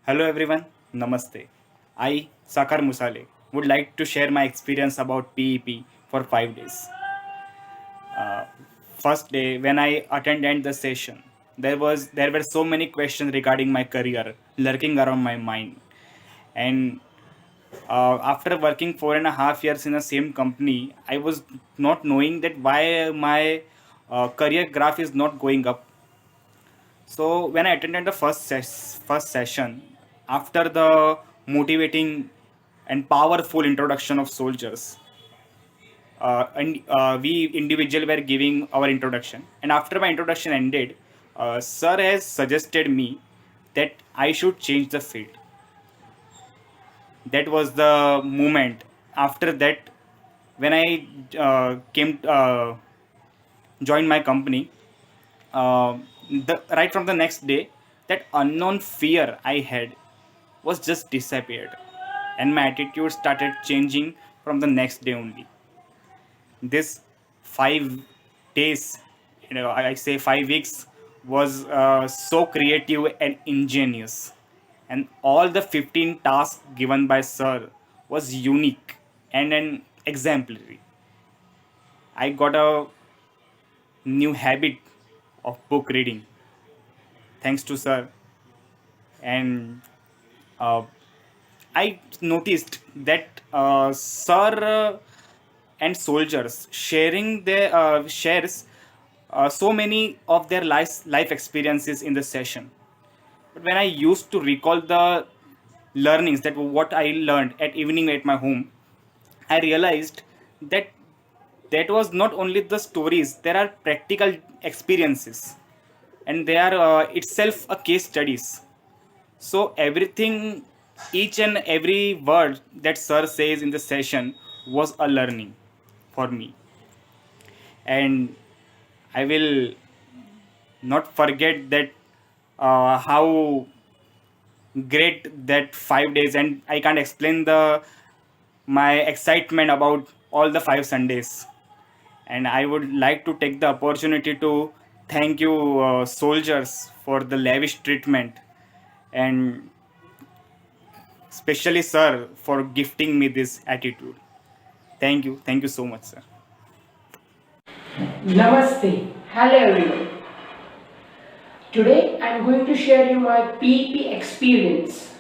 Hello everyone, Namaste. I, Sakar Musale, would like to share my experience about PEP for 5 days. First day, when I attended the session, there were so many questions regarding my career lurking around my mind. And after working 4.5 years in the same company, I was not knowing that why my career graph is not going up. So when I attended the first session, after the motivating and powerful introduction of soldiers, and we individual were giving our introduction. And after my introduction ended, sir has suggested me that I should change the field. That was the moment. After that, when I came joined my company, uh, right from the next day, that unknown fear I had was just disappeared, and my attitude started changing from the next day only. This 5 days, I say 5 weeks, was so creative and ingenious, and all the 15 tasks given by sir was unique and an exemplary. I got a new habit of book reading thanks to sir. And uh, I noticed that sir and soldiers sharing their shares so many of their life experiences in the session. But when I used to recall the learnings, that what I learned at evening at my home, I realized that that was not only the stories, there are practical experiences, and they are itself a case studies. So everything, each and every word that sir says in the session was a learning for me. And I will not forget that how great that 5 days, and I can't explain the my excitement about all the 5 Sundays. And I would like to take the opportunity to thank you, soldiers, for the lavish treatment, and especially sir for gifting me this attitude. Thank you so much, sir. Namaste. Hello everyone. Today I am going to share you my PEP experience.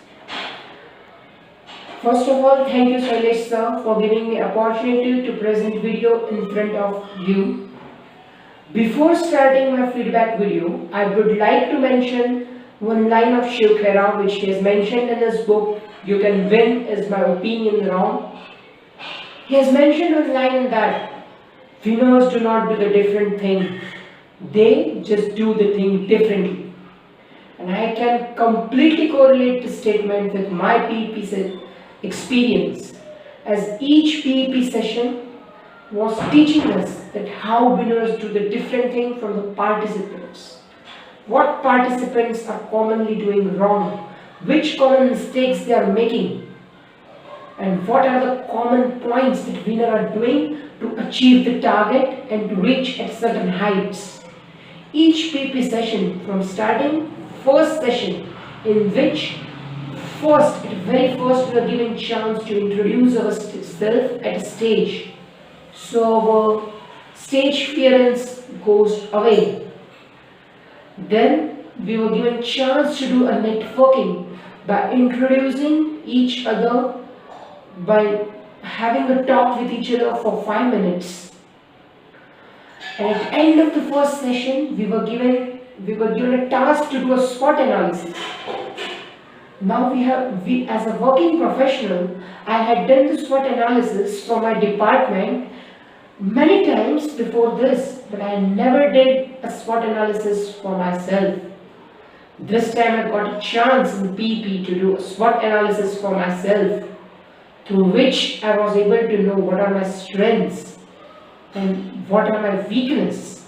First of all, thank you Shailesh sir for giving me opportunity to present video in front of you. Before starting my feedback video, I would like to mention one line of Shiv Khera which he has mentioned in his book, You Can Win Is My Opinion Wrong. He has mentioned one line in that winners do not do the different thing, they just do the thing differently. And I can completely correlate this statement with my PEP experience, as each PEP session was teaching us that how winners do the different thing from the participants. What participants are commonly doing wrong, which common mistakes they are making, and what are the common points that winners are doing to achieve the target and to reach at certain heights. Each PP session from starting first session, in which very first we are given chance to introduce ourselves at a stage, so our stage fearance goes away. Then we were given chance to do a networking by introducing each other, by having a talk with each other for 5 minutes. And at the end of the first session, we were given a task to do a SWOT analysis. Now we as a working professional, I had done the SWOT analysis for my department many times before this, but I never did a SWOT analysis for myself. This time I got a chance in PP to do a SWOT analysis for myself, through which I was able to know what are my strengths and what are my weaknesses,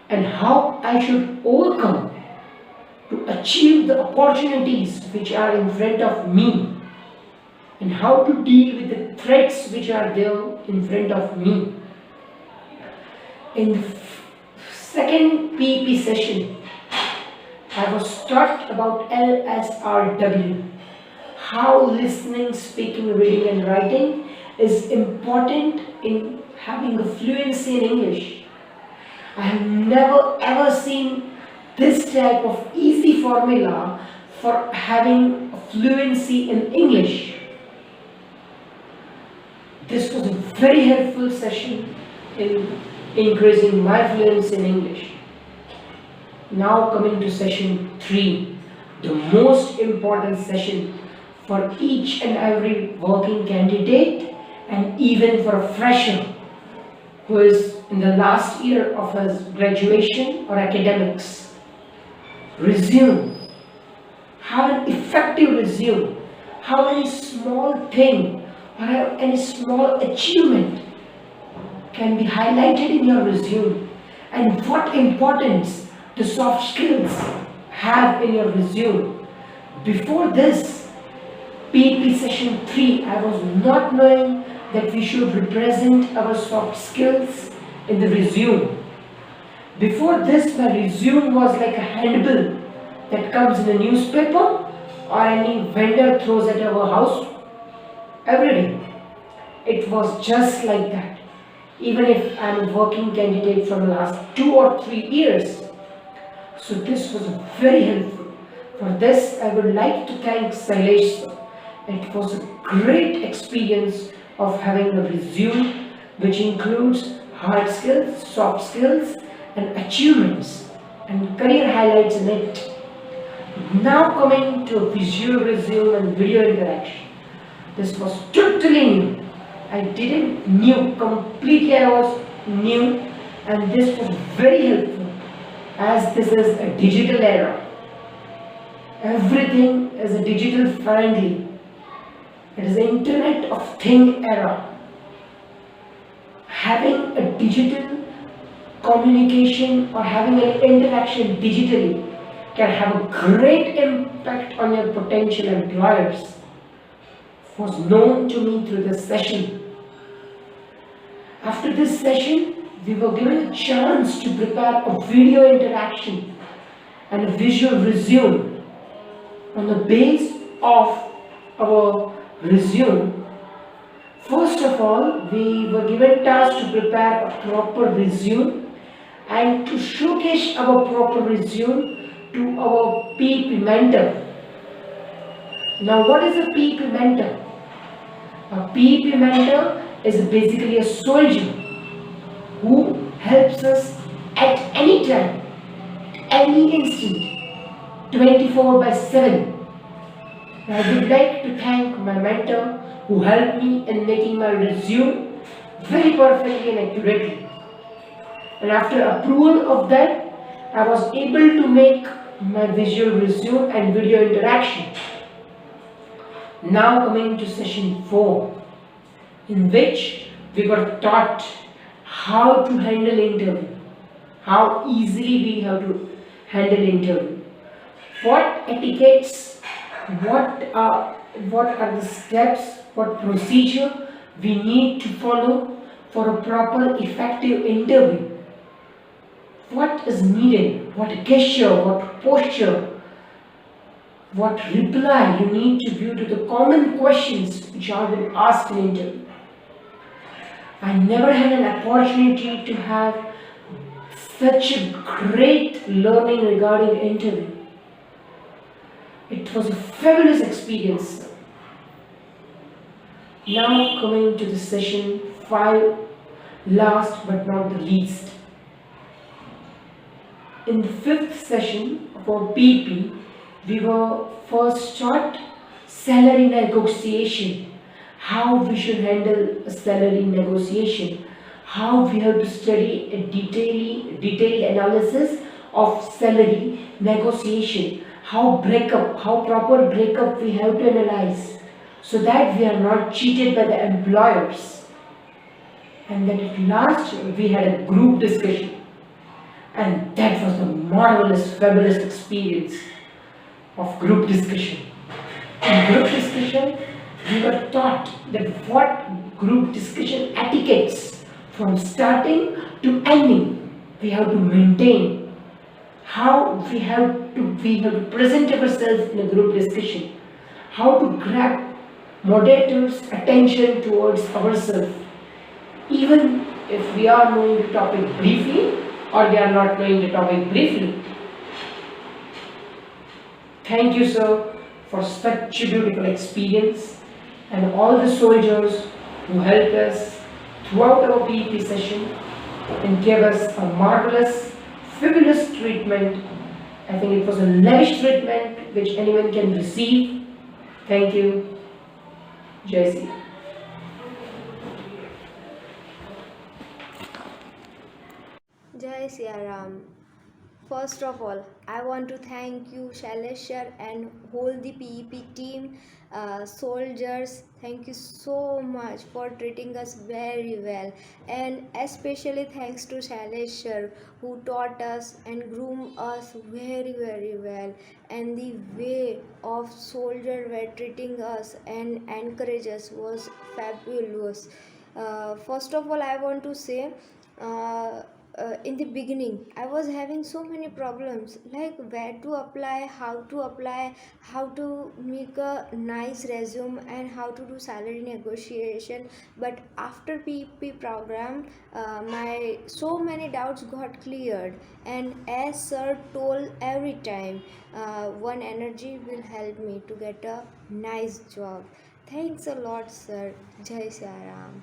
and how I should overcome to achieve the opportunities which are in front of me, and how to deal with the threats which are there in front of me. In the second PEP session, I was taught about LSRW, how listening, speaking, reading and writing is important in having a fluency in English. I have never ever seen this type of easy formula for having a fluency in English. This was a very helpful session in increasing my fluency in English. Now coming to session 3, the most important session for each and every working candidate and even for a fresher who is in the last year of his graduation or academics. Resume. Have an effective resume. How any small thing or any small achievement can be highlighted in your resume, and what importance the soft skills have in your resume. Before this PP session 3, I was not knowing that we should represent our soft skills in the resume. Before this, my resume was like a handbill that comes in a newspaper or any vendor throws at our house every day. It was just like that. Even if I am a working candidate from the last 2 or 3 years. So this was very helpful. For this, I would like to thank Sailesh sir. It was a great experience of having a resume which includes hard skills, soft skills and achievements and career highlights in it. Now coming to a visual resume and video interaction. This was totally new. I didn't knew completely. I was new, and this was very helpful as this is a digital era. Everything is a digital friendly. It is the Internet of Thing era. Having a digital communication or having an interaction digitally can have a great impact on your potential employers. Was known to me through this session. After this session, we were given a chance to prepare a video interaction and a visual resume. On the base of our resume, first of all, we were given task to prepare a proper resume and to showcase our proper resume to our PP mentor. Now, what is a PP mentor? A PP mentor is basically a soldier who helps us at any time, at any instant, 24/7. I would like to thank my mentor who helped me in making my resume very perfectly and accurately. And after approval of that, I was able to make my visual resume and video interaction. Now coming to session 4, in which we were taught how to handle interview, how easily we have to handle interview, what etiquettes, what are the steps, what procedure we need to follow for a proper effective interview, what is needed, what gesture, what posture, what reply you need to give to the common questions which are being asked in interview. I never had an opportunity to have such a great learning regarding interview. It was a fabulous experience. Now coming to the session 5, last but not the least. In the 5th session of our PP, we were first taught salary negotiation, how we should handle a salary negotiation, how we have to study a detailed analysis of salary negotiation, how proper breakup we have to analyze so that we are not cheated by the employers. And then at last we had a group discussion, and that was a marvelous, fabulous experience of group discussion. In group discussion, we were taught that what group discussion etiquettes from starting to ending we have to maintain, how we have to present ourselves in a group discussion, how to grab moderators' attention towards ourselves, even if we are knowing the topic briefly or we are not knowing the topic briefly. Thank you, sir, for such a beautiful experience, and all the soldiers who helped us throughout our PEP session and gave us a marvelous, fabulous treatment. I think it was a lavish treatment which anyone can receive. Thank you. Jai Sri. Jai Siya Ram. First of all, I want to thank you, Shailesh sir, and whole the PEP team, soldiers. Thank you so much for treating us very well, and especially thanks to Shailesh sir, who taught us and groomed us very well. And the way of soldier were treating us and encourage us was fabulous. First of all, I want to say. In the beginning I was having so many problems, like where to apply, how to make a nice resume, and how to do salary negotiation. But after pp program, my so many doubts got cleared, and as sir told every time, one energy will help me to get a nice job. Thanks a lot, sir. Jai Siya Ram.